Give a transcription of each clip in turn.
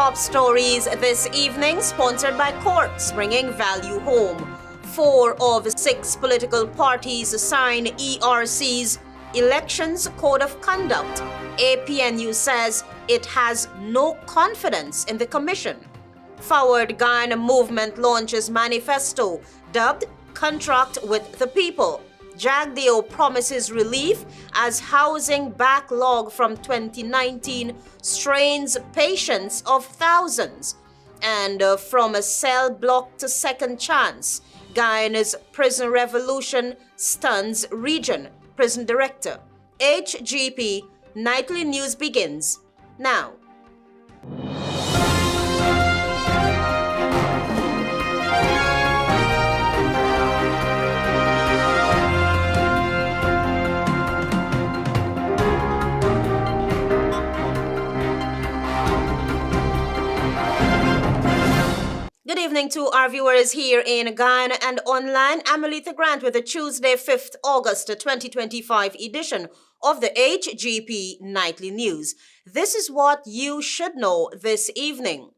top stories this evening, sponsored by Courts, bringing value home. 4 of 6 political parties sign ERC'S Elections Code of Conduct. APNU says it has no confidence in the commission. Forward Guyana movement launches manifesto dubbed Contract with the People. Jagdeo promises relief as housing backlog from 2019 strains patience of thousands. And from a cell block to second chance, Guyana's prison revolution stuns region. Prison director. HGP Nightly News begins now. Good evening to our viewers here in Guyana and online. I'm ALETHEA Grant with the Tuesday, 5th August 2025 edition of the HGP Nightly News. This is what you should know this evening.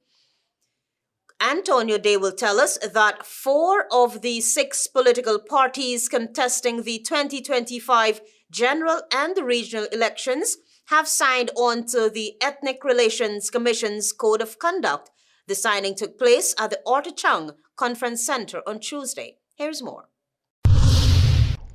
Antonio Day will tell us that 4 of the 6 political parties contesting the 2025 general and regional elections have signed on to the Ethnic Relations Commission's Code of Conduct. The signing took place at the Ortachang Conference Center on Tuesday. Here's more.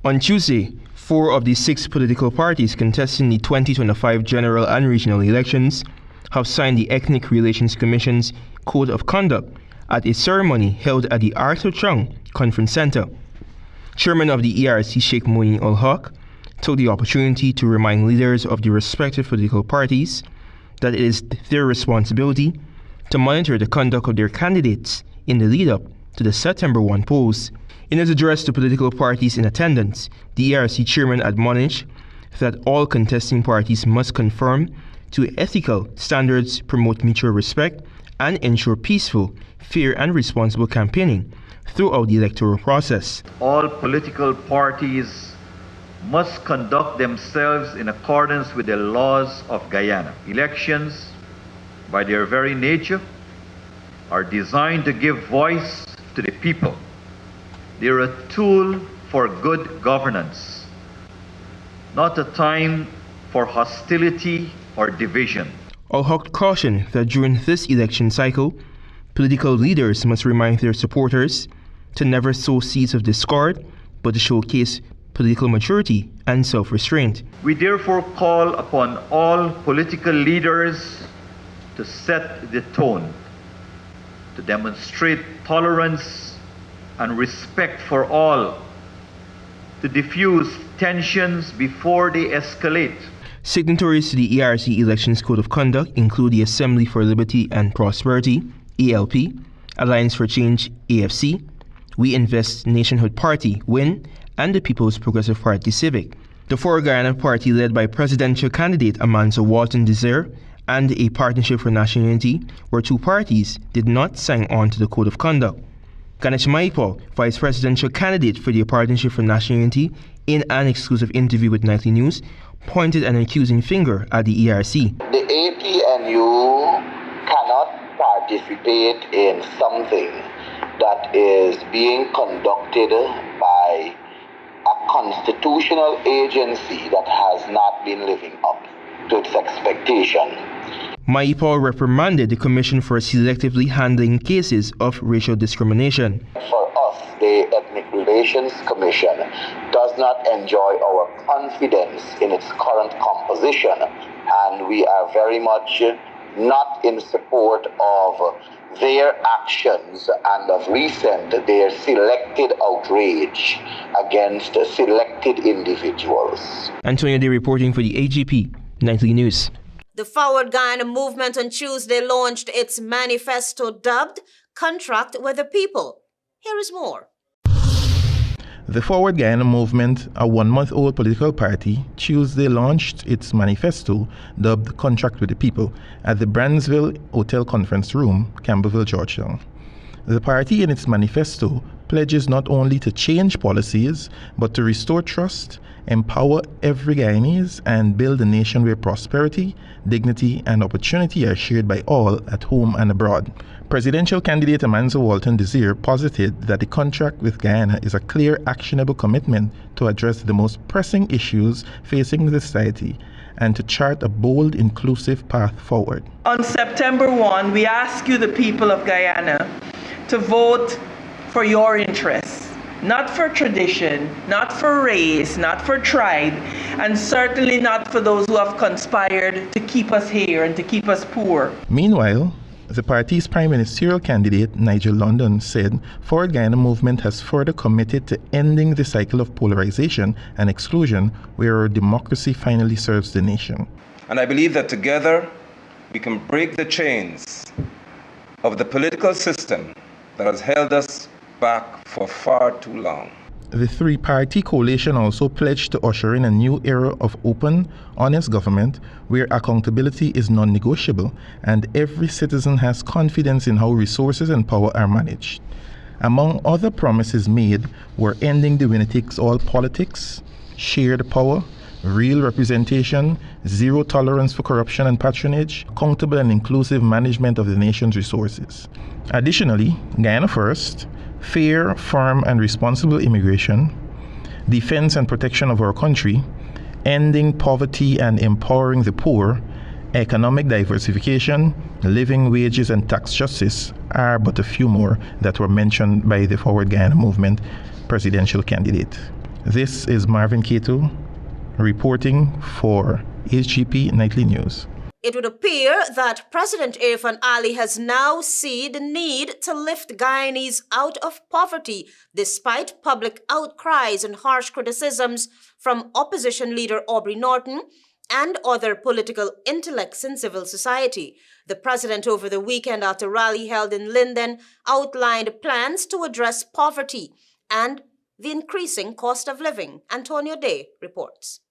On Tuesday, 4 of the 6 political parties contesting the 2025 general and regional elections have signed the Ethnic Relations Commission's Code of Conduct at a ceremony held at the Ortachang Conference Center. Chairman of the ERC, Sheikh Moini Ul-Haq, took the opportunity to remind leaders of the respective political parties that it is their responsibility to monitor the conduct of their candidates in the lead-up to the September 1 polls. In his address to political parties in attendance, the ERC chairman admonished that all contesting parties must conform to ethical standards, promote mutual respect, and ensure peaceful, fair, and responsible campaigning throughout the electoral process. All political parties must conduct themselves in accordance with the laws of Guyana. Elections, by their very nature, are designed to give voice to the people. They are a tool for good governance, not a time for hostility or division. Ul-Haq cautioned that during this election cycle, political leaders must remind their supporters to never sow seeds of discord, but to showcase political maturity and self-restraint. We therefore call upon all political leaders to set the tone, to demonstrate tolerance and respect for all, to diffuse tensions before they escalate. Signatories to the ERC Elections Code of Conduct include the Assembly for Liberty and Prosperity, ALP, Alliance for Change, AFC, We Invest Nationhood Party, WIN, and the People's Progressive Party, Civic. The 4 Guyana party led by presidential candidate Amanzo Walton Desire and a Partnership for National Unity, where 2 parties did not sign on to the Code of Conduct. Ganesh Maipal, vice presidential candidate for the Partnership for National Unity, in an exclusive interview with Nightly News, pointed an accusing finger at the ERC. The APNU cannot participate in something that is being conducted by a constitutional agency that has not been living up to its expectation. Maipal reprimanded the Commission for selectively handling cases of racial discrimination. For us, the Ethnic Relations Commission does not enjoy our confidence in its current composition, and we are very much not in support of their actions and of recent their selected outrage against selected individuals. Antonio Day reporting for the HGP Nightly News. The Forward Guyana movement on Tuesday launched its manifesto dubbed Contract with the People. Here is more. The Forward Guyana movement, a 1-month-old political party, Tuesday launched its manifesto dubbed Contract with the People at the Brandsville Hotel Conference Room, Camberville, Georgetown. The party in its manifesto pledges not only to change policies, but to restore trust empower every Guyanese, and build a nation where prosperity, dignity, and opportunity are shared by all at home and abroad. Presidential candidate Amanzo Walton Desir posited that the contract with Guyana is a clear, actionable commitment to address the most pressing issues facing the society and to chart a bold, inclusive path forward. On September 1, we ask you, the people of Guyana, to vote for your interests, not for tradition, not for race, not for tribe, and certainly not for those who have conspired to keep us here and to keep us poor. Meanwhile, the party's prime ministerial candidate, Nigel London, said Forward Guyana movement has further committed to ending the cycle of polarization and exclusion where our democracy finally serves the nation. And I believe that together we can break the chains of the political system that has held us back for far too long. The three-party coalition also pledged to usher in a new era of open, honest government where accountability is non-negotiable and every citizen has confidence in how resources and power are managed. Among other promises made were ending the winner-takes-all politics, shared power, real representation, zero tolerance for corruption and patronage, accountable and inclusive management of the nation's resources. Additionally, Guyana First, fair, firm, and responsible immigration, defense and protection of our country, ending poverty and empowering the poor, economic diversification, living wages, and tax justice are but a few more that were mentioned by the Forward Guyana movement presidential candidate. This is Marvin Cato reporting for HGP Nightly News. It would appear that President Irfaan Ali has now seen the need to lift Guyanese out of poverty despite public outcries and harsh criticisms from opposition leader Aubrey Norton and other political intellects in civil society. The president over the weekend at a rally held in Linden outlined plans to address poverty and the increasing cost of living. Antonio Day reports.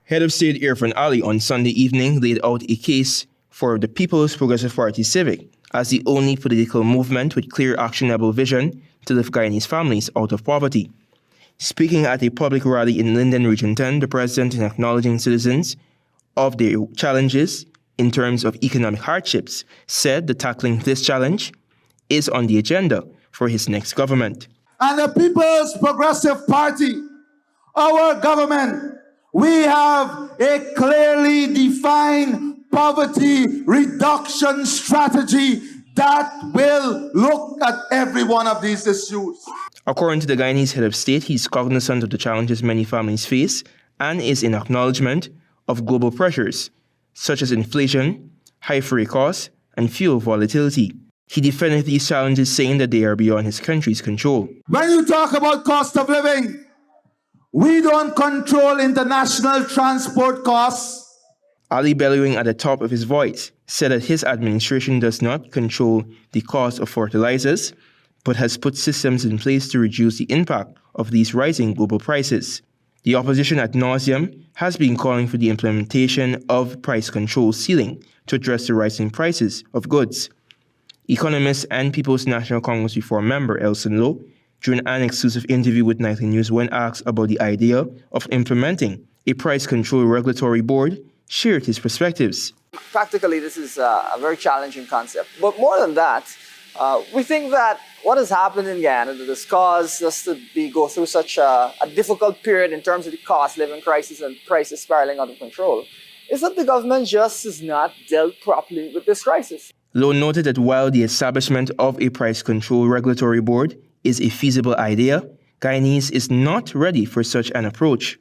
Head of State Irfaan Ali on Sunday evening laid out a case for the People's Progressive Party Civic as the only political movement with clear actionable vision to lift Guyanese families out of poverty. Speaking at a public rally in Linden Region 10, the president, in acknowledging citizens of their challenges in terms of economic hardships, said that tackling this challenge is on the agenda for his next government. And the People's Progressive Party, our government, we have a clearly defined poverty reduction strategy that will look at every one of these issues. According to the Guyanese head of state, he's cognizant of the challenges many families face and is in acknowledgement of global pressures, such as inflation, high freight costs, and fuel volatility. He defended these challenges, saying that they are beyond his country's control. When you talk about cost of living, we don't control international transport costs. Ali, bellowing at the top of his voice, said that his administration does not control the cost of fertilizers, but has put systems in place to reduce the impact of these rising global prices. The opposition ad nauseum has been calling for the implementation of price control ceiling to address the rising prices of goods. Economist and People's National Congress Reform member Elson Lowe, during an exclusive interview with Nightly News when asked about the idea of implementing a price control regulatory board, shared his perspectives. Practically, this is a very challenging concept. But more than that, we think that what has happened in Guyana that has caused us to go through such a difficult period in terms of the cost living crisis and prices spiraling out of control is that the government just has not dealt properly with this crisis. Lowe noted that while the establishment of a price control regulatory board is a feasible idea, Guyanese is not ready for such an approach.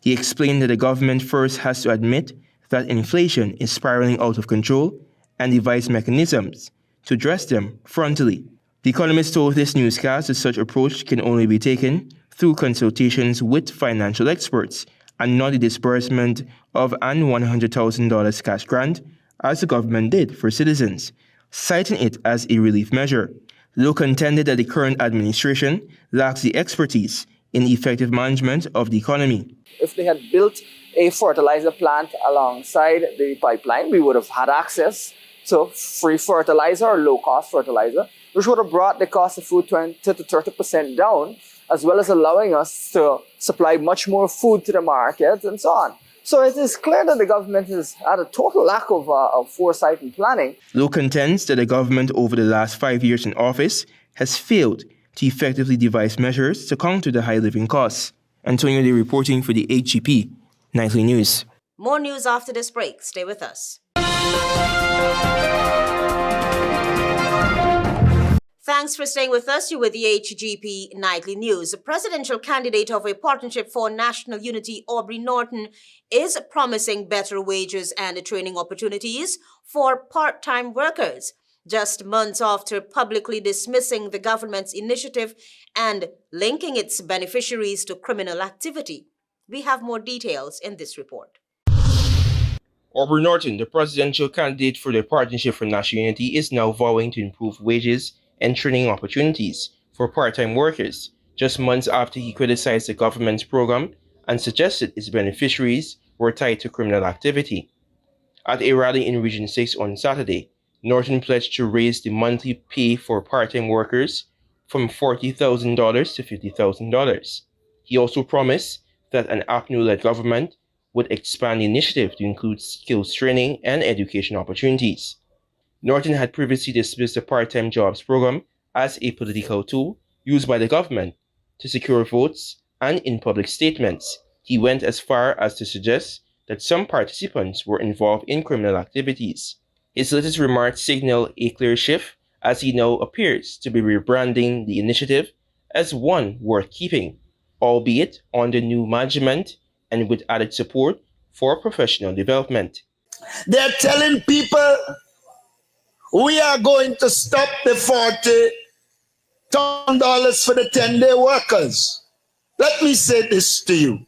He explained that the government first has to admit that inflation is spiraling out of control and devise mechanisms to address them frontally. The economist told this newscast that such approach can only be taken through consultations with financial experts and not the disbursement of an $100,000 cash grant as the government did for citizens, citing it as a relief measure. Lowe contended that the current administration lacks the expertise in effective management of the economy. If they had built a fertilizer plant alongside the pipeline, we would have had access to free fertilizer or low-cost fertilizer, which would have brought the cost of food 20 to 30% down, as well as allowing us to supply much more food to the market and so on. So it is clear that the government has had a total lack of foresight and planning. Low contends that the government over the last 5 years in office has failed to effectively devise measures to counter the high living costs. Antonio Lee reporting for the HGP Nightly News. More news after this break. Stay with us. Thanks for staying with us. You're with the HGP Nightly News. The presidential candidate of a Partnership for National Unity, Aubrey Norton, is promising better wages and training opportunities for part-time workers, just months after publicly dismissing the government's initiative and linking its beneficiaries to criminal activity. We have more details in this report. Aubrey Norton, the presidential candidate for the Partnership for National Unity, is now vowing to improve wages and training opportunities for part-time workers, just months after he criticized the government's program and suggested its beneficiaries were tied to criminal activity. At a rally in Region 6 on Saturday, Norton pledged to raise the monthly pay for part-time workers from $40,000 to $50,000. He also promised that an APNU-led government would expand the initiative to include skills training and education opportunities. Norton had previously dismissed the part-time jobs program as a political tool used by the government to secure votes, and in public statements, he went as far as to suggest that some participants were involved in criminal activities. His latest remarks signal a clear shift as he now appears to be rebranding the initiative as one worth keeping, albeit under new management and with added support for professional development. They're telling people we are going to stop the $40,000 for the 10-day workers. Let me say this to you.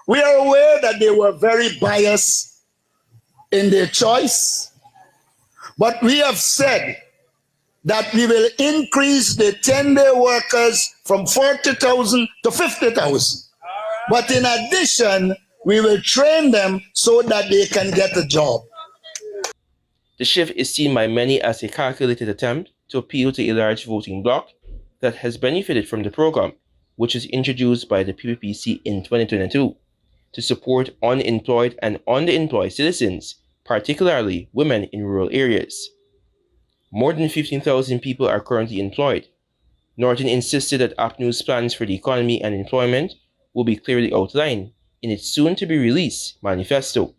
We are aware that they were very biased in their choice, but we have said that we will increase the 10-day workers from 40,000 to 50,000. But in addition, we will train them so that they can get a job. The shift is seen by many as a calculated attempt to appeal to a large voting bloc that has benefited from the program, which was introduced by the PPPC in 2022, to support unemployed and underemployed citizens, particularly women in rural areas. More than 15,000 people are currently employed. Norton insisted that APNU's plans for the economy and employment will be clearly outlined in its soon-to-be-released manifesto.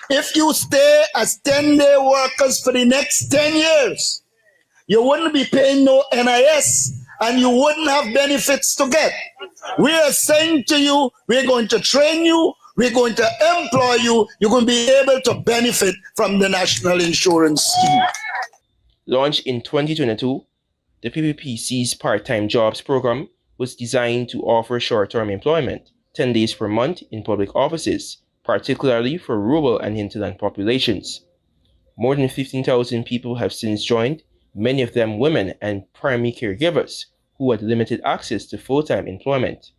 If you stay as 10-day workers for the next 10 years, you wouldn't be paying no NIS and you wouldn't have benefits to get. We are saying to you, we're going to train you, we're going to employ you, you're going to be able to benefit from the National Insurance Scheme. Launched in 2022, the PPPC's part-time jobs program was designed to offer short-term employment, 10 days per month in public offices, particularly for rural and hinterland populations. More than 15,000 people have since joined, many of them women and primary caregivers who had limited access to full-time employment.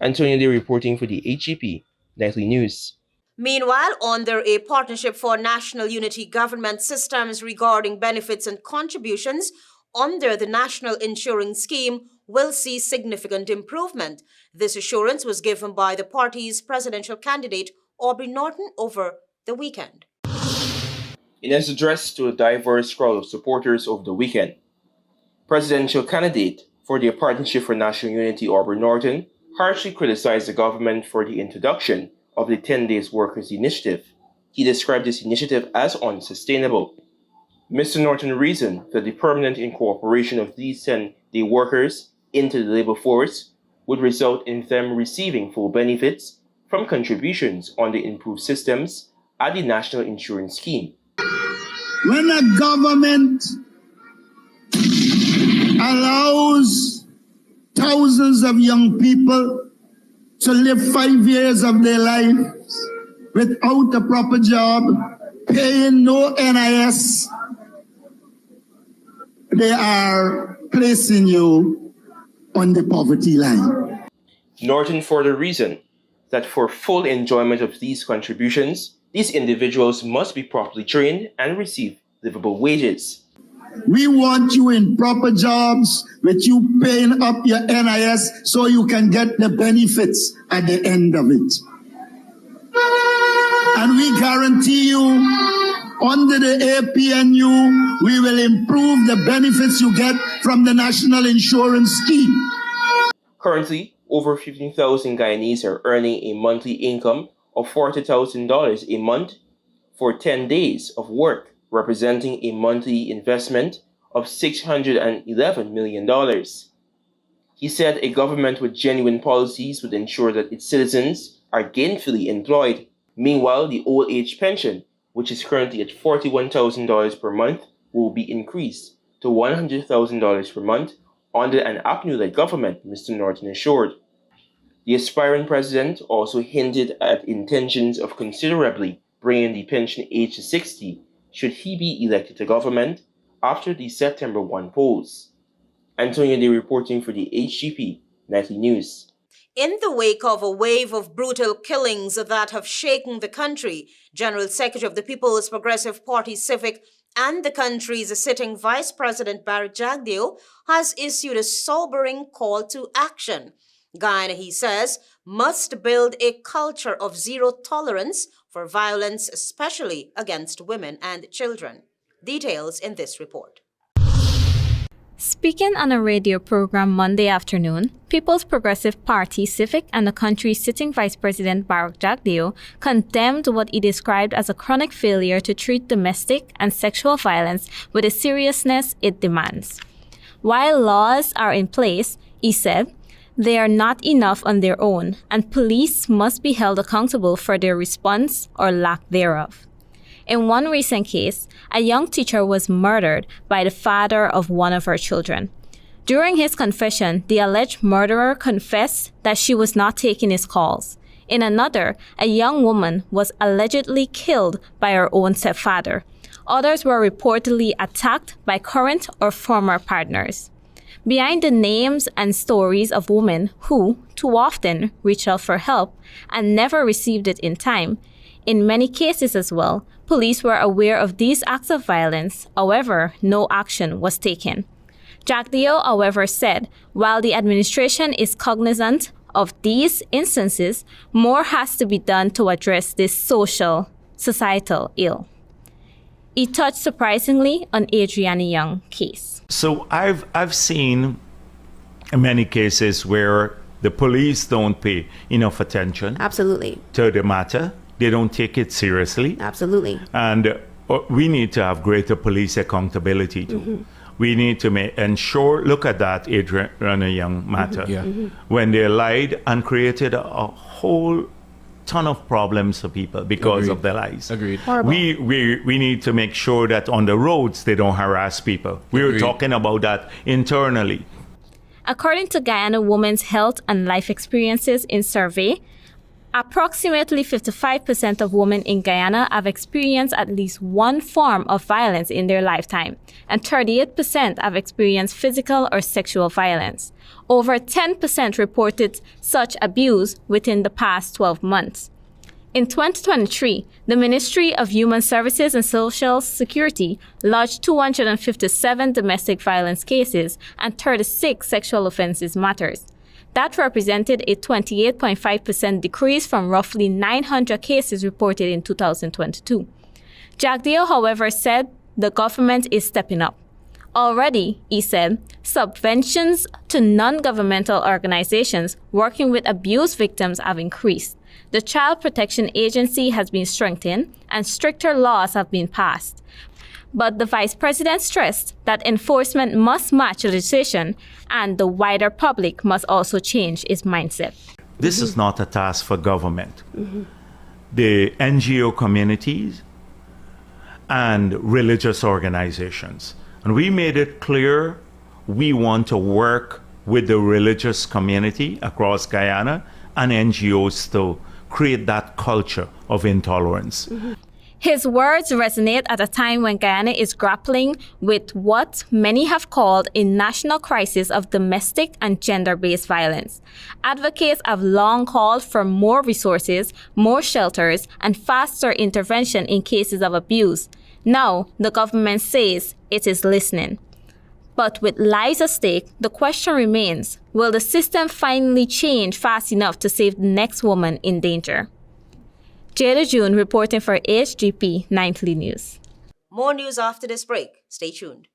Antonio Lee reporting for the HGP Nightly News. Meanwhile, under a Partnership for National Unity government systems regarding benefits and contributions under the National Insurance Scheme will see significant improvement. This assurance was given by the party's presidential candidate, Aubrey Norton, over the weekend. In his address to a diverse crowd of supporters over the weekend, presidential candidate for the Partnership for National Unity, Aubrey Norton, harshly criticized the government for the introduction of the 10 Days Workers Initiative. He described this initiative as unsustainable. Mr. Norton reasoned that the permanent incorporation of these 10-day workers into the labor force would result in them receiving full benefits from contributions on the improved systems at the National Insurance Scheme. When a government allows thousands of young people to live 5 years of their lives without a proper job, paying no NIS, they are placing you on the poverty line. Norton further reasoned that for full enjoyment of these contributions, these individuals must be properly trained and receive livable wages. We want you in proper jobs with you paying up your NIS so you can get the benefits at the end of it. And we guarantee you, under the APNU, we will improve the benefits you get from the National Insurance Scheme. Currently, over 15,000 Guyanese are earning a monthly income of $40,000 a month for 10 days of work, representing a monthly investment of $611 million. He said a government with genuine policies would ensure that its citizens are gainfully employed. Meanwhile, the old age pension, which is currently at $41,000 per month, will be increased to $100,000 per month under an APNU-led government, Mr. Norton assured. The aspiring president also hinted at intentions of considerably bringing the pension age to 60 should he be elected to government after the September 1 polls. Antonio Day reporting for the HGP Nightly News. In the wake of a wave of brutal killings that have shaken the country, General Secretary of the People's Progressive Party Civic and the country's sitting Vice President Jagdeo has issued a sobering call to action. Guyana, he says, must build a culture of zero tolerance for violence, especially against women and children. Details in this report. Speaking on a radio program Monday afternoon, People's Progressive Party Civic and the country's sitting Vice President Jagdeo condemned what he described as a chronic failure to treat domestic and sexual violence with the seriousness it demands. While laws are in place, he said, they are not enough on their own, and police must be held accountable for their response or lack thereof. In one recent case, a young teacher was murdered by the father of one of her children. During his confession, the alleged murderer confessed that she was not taking his calls. In another, a young woman was allegedly killed by her own stepfather. Others were reportedly attacked by current or former partners. Behind the names and stories of women who, too often, reached out for help and never received it in time, in many cases as well, police were aware of these acts of violence, however, no action was taken. Jagdeo, however, said, while the administration is cognizant of these instances, more has to be done to address this societal ill. He touched surprisingly on Adriana Young case. So I've seen many cases where the police don't pay enough attention Absolutely. to the matter. They don't take it seriously. Absolutely. And we need to have greater police accountability too. Mm-hmm. We need to ensure, look at that Adriana Young matter, Mm-hmm. Yeah. Mm-hmm. when they lied and created a whole ton of problems for people because of their lies. Agreed. We need to make sure that on the roads they don't harass people. We were talking about that internally. According to Guyana Women's Health and Life Experiences in survey, approximately 55% of women in Guyana have experienced at least one form of violence in their lifetime, and 38% have experienced physical or sexual violence. Over 10% reported such abuse within the past 12 months. In 2023, the Ministry of Human Services and Social Security lodged 257 domestic violence cases and 36 sexual offenses matters. That represented a 28.5% decrease from roughly 900 cases reported in 2022. Jagdeo, however, said the government is stepping up. Already, he said, subventions to non-governmental organizations working with abuse victims have increased. The Child Protection Agency has been strengthened and stricter laws have been passed. But the Vice President stressed that enforcement must match legislation and the wider public must also change its mindset. This is not a task for government. The NGO communities and religious organizations. And we made it clear we want to work with the religious community across Guyana and NGOs to create that culture of intolerance. His words resonate at a time when Guyana is grappling with what many have called a national crisis of domestic and gender-based violence. Advocates have long called for more resources, more shelters, and faster intervention in cases of abuse. Now, the government says it is listening. But with lives at stake, the question remains, will the system finally change fast enough to save the next woman in danger? Jada June reporting for HGP Nightly News. More news after this break. Stay tuned.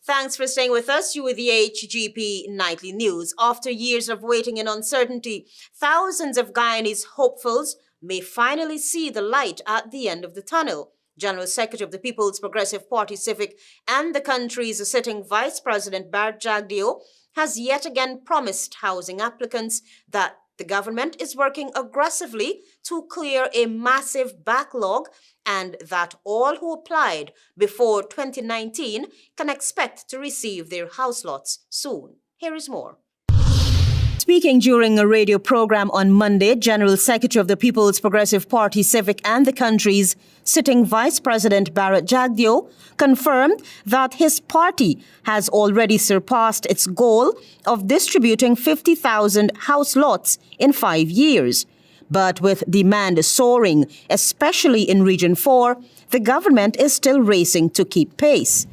Thanks for staying with us. You with the HGP Nightly News. After years of waiting and uncertainty, thousands of Guyanese hopefuls may finally see the light at the end of the tunnel. General Secretary of the People's Progressive Party Civic and the country's sitting Vice President Barbados Jagdeo has yet again promised housing applicants that the government is working aggressively to clear a massive backlog and that all who applied before 2019 can expect to receive their house lots soon. Here is more. Speaking during a radio program on Monday, General Secretary of the People's Progressive Party Civic and the country's sitting Vice President Barbados Jagdeo confirmed that his party has already surpassed its goal of distributing 50,000 house lots in 5 years. But with demand soaring, especially in Region 4, the government is still racing to keep pace.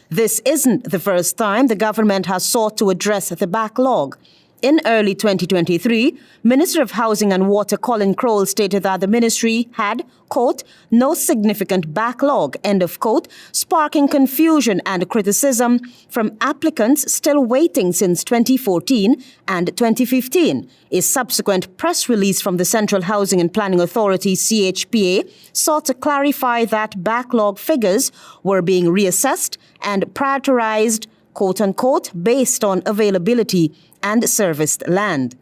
This isn't the first time the government has sought to address the backlog. In early 2023, Minister of Housing and Water Colin Crowell stated that the ministry had, quote, no significant backlog, end of quote, sparking confusion and criticism from applicants still waiting since 2014 and 2015. A subsequent press release from the Central Housing and Planning Authority, CHPA, sought to clarify that backlog figures were being reassessed and prioritized, quote unquote, based on availability and serviced land.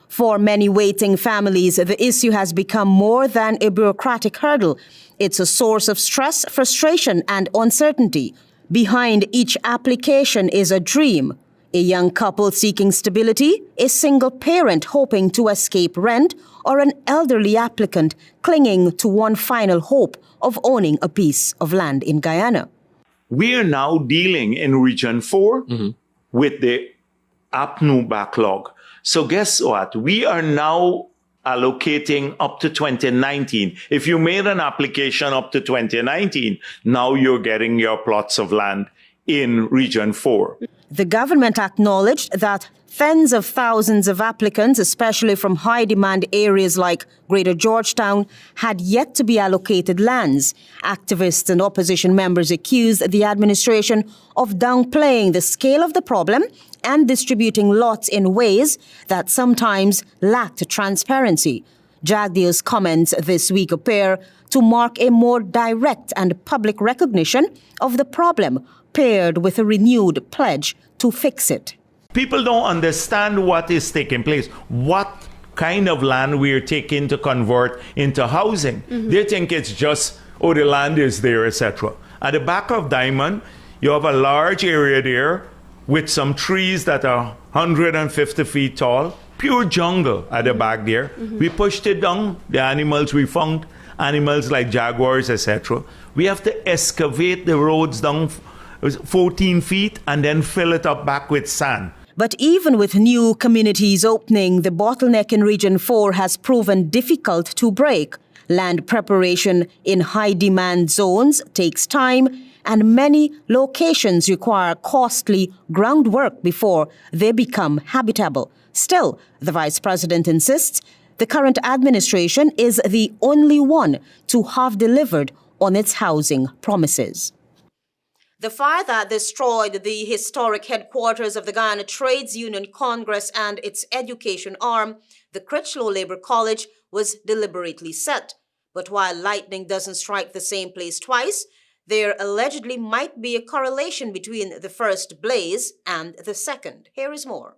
For many waiting families, the issue has become more than a bureaucratic hurdle. It's a source of stress, frustration, and uncertainty. Behind each application is a dream. A young couple seeking stability, a single parent hoping to escape rent, or an elderly applicant clinging to one final hope of owning a piece of land in Guyana. We are now dealing in Region 4 with the APNU backlog. So guess what? We are now allocating up to 2019. If you made an application up to 2019, now you're getting your plots of land in Region 4. The government acknowledged that tens of thousands of applicants, especially from high-demand areas like Greater Georgetown, had yet to be allocated lands. Activists and opposition members accused the administration of downplaying the scale of the problem and distributing lots in ways that sometimes lacked transparency. Jagdeos' comments this week appear to mark a more direct and public recognition of the problem, paired with a renewed pledge to fix it. People don't understand what is taking place, what kind of land we're taking to convert into housing. They think it's just, oh, the land is there, etc. At the back of Diamond, you have a large area there with some trees that are 150 feet tall, pure jungle at the back there. We pushed it down, the animals, we found animals like jaguars, etc. We have to excavate the roads down 14 feet and then fill it up back with sand. But even with new communities opening, the bottleneck in Region 4 has proven difficult to break. Land preparation in high-demand zones takes time, and many locations require costly groundwork before they become habitable. Still, the Vice President insists the current administration is the only one to have delivered on its housing promises. The fire that destroyed the historic headquarters of the Guyana Trades Union Congress and its education arm, the Critchlow Labour College, was deliberately set. But while lightning doesn't strike the same place twice, there allegedly might be a correlation between the first blaze and the second. Here is more.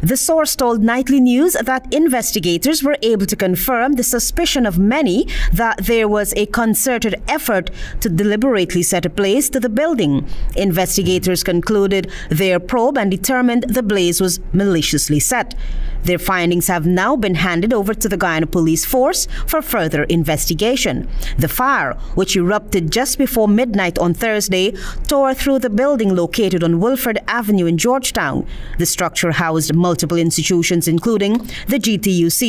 The source told Nightly News that investigators were able to confirm the suspicion of many that there was a concerted effort to deliberately set ablaze to the building. Investigators concluded their probe and determined the blaze was maliciously set. Their findings have now been handed over to the Guyana Police Force for further investigation. The fire, which erupted just before midnight on Thursday, tore through the building located on Wilford Avenue in Georgetown. The structure housed multiple institutions including the GTUC,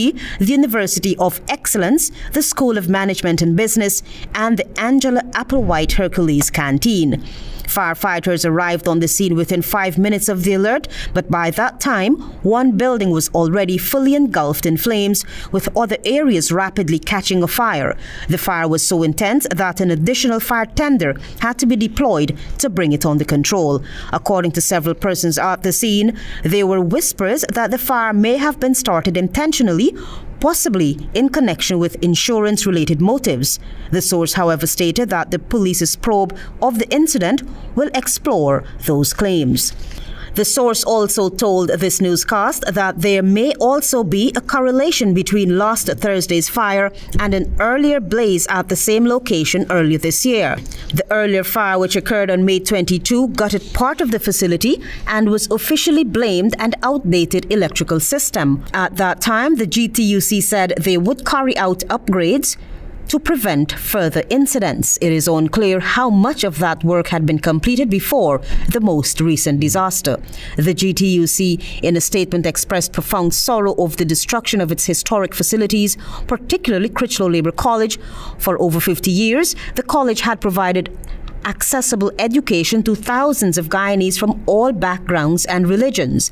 the University of Excellence, the School of Management and Business, and the Angela Applewhite Hercules Canteen. Firefighters arrived on the scene within 5 minutes of the alert, but by that time, one building was already fully engulfed in flames, with other areas rapidly catching afire. The fire was so intense that an additional fire tender had to be deployed to bring it under control. According to several persons at the scene, there were whispers that the fire may have been started intentionally, possibly in connection with insurance-related motives. The source, however, stated that the police's probe of the incident will explore those claims. The source also told this newscast that there may also be a correlation between last Thursday's fire and an earlier blaze at the same location earlier this year. The earlier fire, which occurred on May 22, gutted part of the facility and was officially blamed an outdated electrical system. At that time, the GTUC said they would carry out upgrades to prevent further incidents. It is unclear how much of that work had been completed before the most recent disaster. The GTUC, in a statement, expressed profound sorrow over the destruction of its historic facilities, particularly Critchlow Labour College. For over 50 years, the college had provided accessible education to thousands of Guyanese from all backgrounds and religions.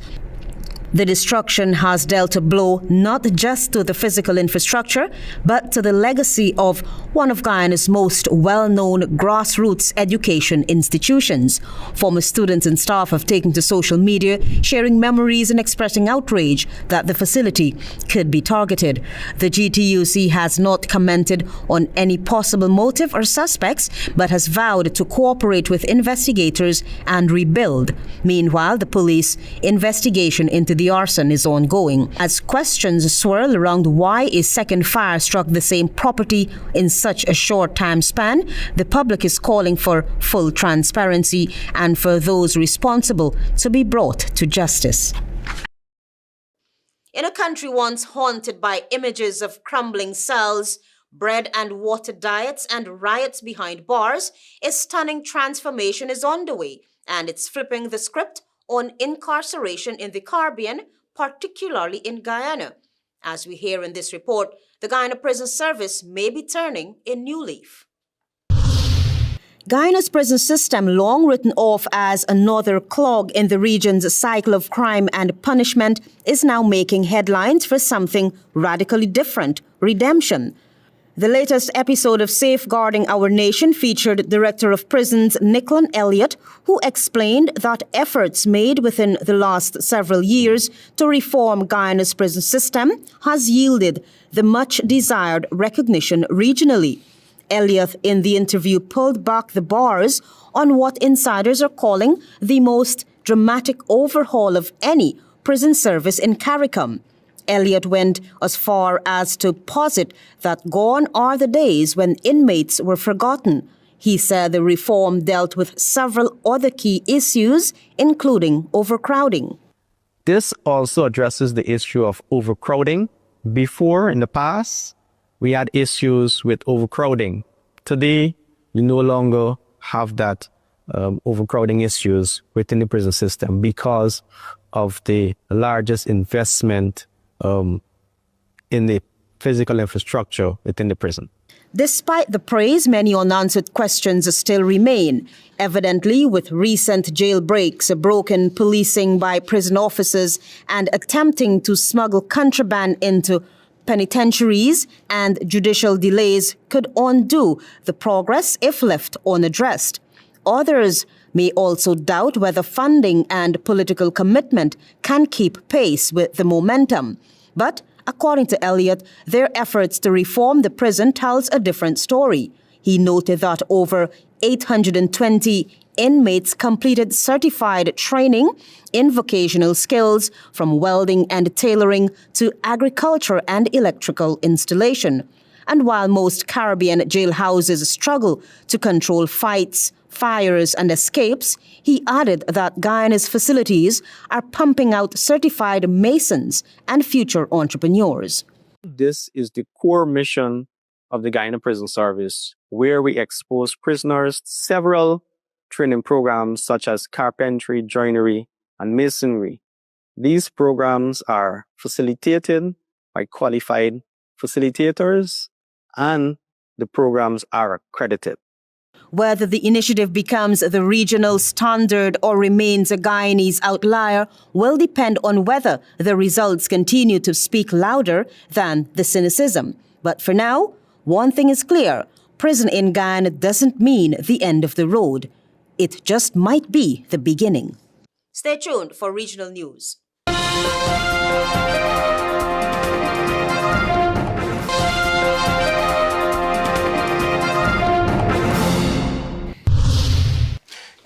The destruction has dealt a blow not just to the physical infrastructure, but to the legacy of one of Guyana's most well-known grassroots education institutions. Former students and staff have taken to social media, sharing memories and expressing outrage that the facility could be targeted. The GTUC has not commented on any possible motive or suspects, but has vowed to cooperate with investigators and rebuild. Meanwhile, the police investigation into the arson is ongoing, as questions swirl around why a second fire struck the same property in such a short time span. The public is calling for full transparency and for those responsible to be brought to justice. In a country once haunted by images of crumbling cells, bread and water diets, and riots behind bars, a stunning transformation is underway, and it's flipping the script on incarceration in the Caribbean, particularly in Guyana. As we hear in this report, the Guyana Prison Service may be turning a new leaf. Guyana's prison system, long written off as another clog in the region's cycle of crime and punishment, is now making headlines for something radically different: redemption. The latest episode of Safeguarding Our Nation featured Director of Prisons Nicklon Elliott, who explained that efforts made within the last several years to reform Guyana's prison system has yielded the much-desired recognition regionally. Elliott, in the interview, pulled back the bars on what insiders are calling the most dramatic overhaul of any prison service in CARICOM. Elliott went as far as to posit that gone are the days when inmates were forgotten. He said the reform dealt with several other key issues, including overcrowding. This also addresses the issue of overcrowding. Before, in the past, we had issues with overcrowding. Today, we no longer have that overcrowding issues within the prison system because of the largest investment in the physical infrastructure within the prison. Despite the praise, many unanswered questions still remain. Evidently, with recent jailbreaks, broken policing by prison officers, and attempting to smuggle contraband into penitentiaries, and judicial delays could undo the progress if left unaddressed. Others may also doubt whether funding and political commitment can keep pace with the momentum. But according to Elliott, their efforts to reform the prison tells a different story. He noted that over 820 inmates completed certified training in vocational skills, from welding and tailoring to agriculture and electrical installation. And while most Caribbean jailhouses struggle to control fights, fires, and escapes, he added that Guyana's facilities are pumping out certified masons and future entrepreneurs. This is the core mission of the Guyana Prison Service, where we expose prisoners to several training programs such as carpentry, joinery, and masonry. These programs are facilitated by qualified facilitators, and the programs are accredited. Whether the initiative becomes the regional standard or remains a Guyanese outlier will depend on whether the results continue to speak louder than the cynicism. But for now, one thing is clear: prison in Guyana doesn't mean the end of the road. It just might be the beginning. Stay tuned for regional news.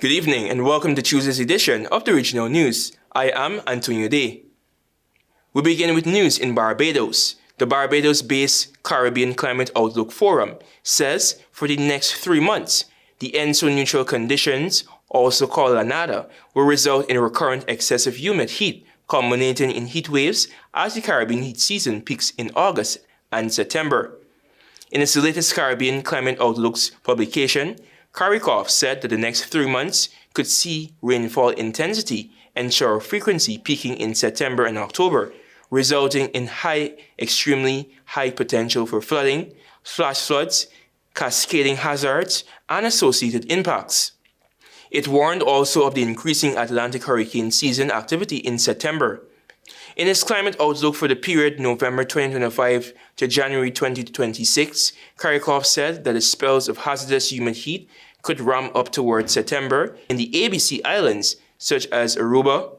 Good evening and welcome to Tuesday's edition of the Regional News. I am Antonio Day. We begin with news in Barbados. The Barbados-based Caribbean Climate Outlook Forum says for the next 3 months, the ENSO-neutral conditions, also called ANADA, will result in recurrent excessive humid heat, culminating in heat waves as the Caribbean heat season peaks in August and September. In its latest Caribbean Climate Outlooks publication, CARICOF said that the next 3 months could see rainfall intensity and shower frequency peaking in September and October, resulting in extremely high potential for flooding, flash floods, cascading hazards, and associated impacts. It warned also of the increasing Atlantic hurricane season activity in September. In its climate outlook for the period November 2025 to January 2026, CARICOF said that the spells of hazardous humid heat could ramp up towards September in the ABC Islands, such as Aruba,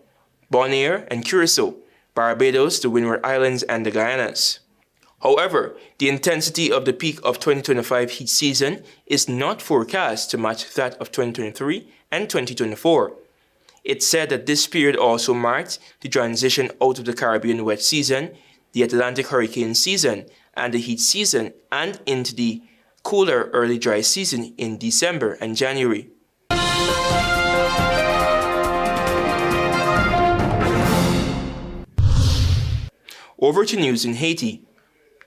Bonaire, and Curacao, Barbados, the Windward Islands, and the Guyanas. However, the intensity of the peak of 2025 heat season is not forecast to match that of 2023 and 2024. It said that this period also marked the transition out of the Caribbean wet season, the Atlantic hurricane season, and the heat season, and into the cooler early dry season in December and January. Over to news in Haiti.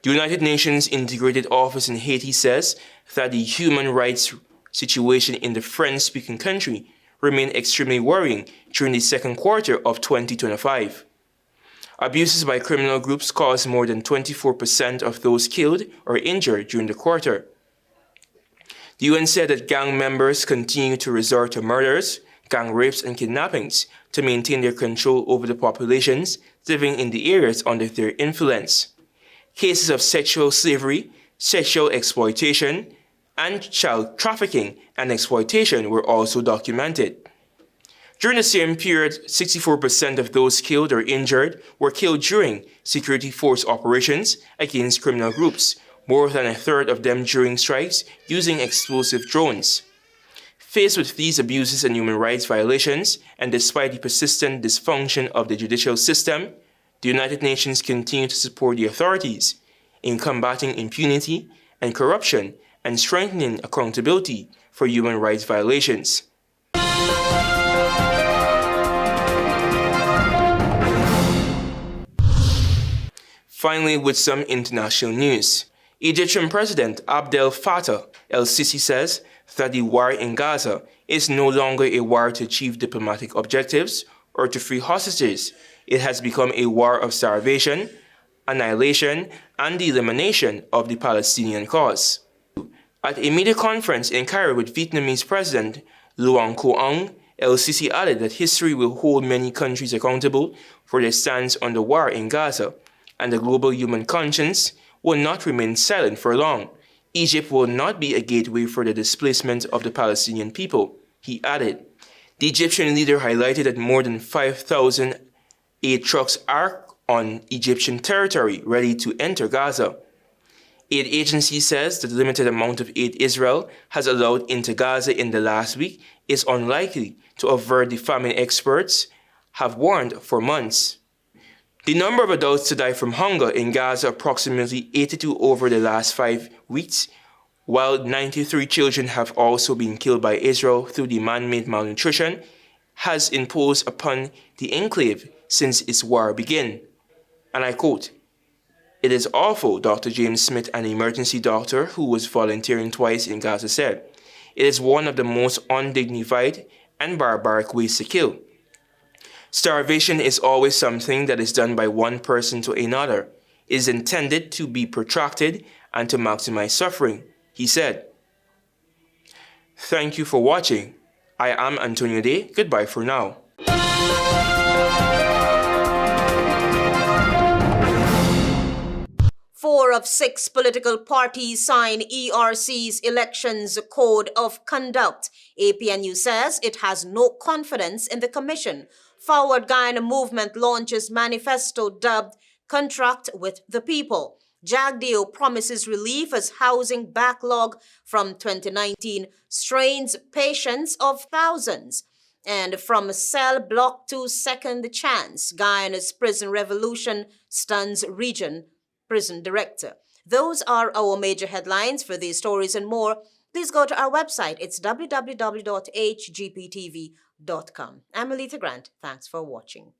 The United Nations Integrated Office in Haiti says that the human rights situation in the French-speaking country remained extremely worrying during the second quarter of 2025. Abuses by criminal groups caused more than 24% of those killed or injured during the quarter. The UN said that gang members continue to resort to murders, gang rapes, and kidnappings to maintain their control over the populations living in the areas under their influence. Cases of sexual slavery, sexual exploitation, and child trafficking and exploitation were also documented. During the same period, 64% of those killed or injured were killed during security force operations against criminal groups, more than a third of them during strikes using explosive drones. Faced with these abuses and human rights violations, and despite the persistent dysfunction of the judicial system, the United Nations continue to support the authorities in combating impunity and corruption and strengthening accountability for human rights violations. Finally, with some international news. Egyptian President Abdel Fattah el-Sisi says that the war in Gaza is no longer a war to achieve diplomatic objectives or to free hostages. It has become a war of starvation, annihilation, and the elimination of the Palestinian cause. At a media conference in Cairo with Vietnamese President Luong Quoc, el-Sisi added that history will hold many countries accountable for their stance on the war in Gaza, and the global human conscience will not remain silent for long. Egypt will not be a gateway for the displacement of the Palestinian people, he added. The Egyptian leader highlighted that more than 5,000 aid trucks are on Egyptian territory ready to enter Gaza. Aid agency says that the limited amount of aid Israel has allowed into Gaza in the last week is unlikely to avert the famine experts have warned for months. The number of adults to die from hunger in Gaza approximately 82 over the last 5 weeks, while 93 children have also been killed by Israel through the man-made malnutrition, has imposed upon the enclave since its war began. And I quote, "It is awful," Dr. James Smith, an emergency doctor who was volunteering twice in Gaza, said. "It is one of the most undignified and barbaric ways to kill." Starvation is always something that is done by one person to another. It is intended to be protracted and to maximize suffering, he said. Thank you for watching. I am Antonio Day. Goodbye for now. 4 of 6 political parties sign ERC's Elections Code of Conduct. APNU says it has no confidence in the commission. Forward Guyana Movement launches manifesto dubbed Contract with the People. Jagdeo promises relief as housing backlog from 2019 strains patience of thousands. And from CELLBLOCK to Second Chance, Guyana's prison revolution stuns region prison director. Those are our major headlines. For these stories and more, please go to our website. It's www.hgptv.com. I'm ALETHEA Grant. Thanks for watching.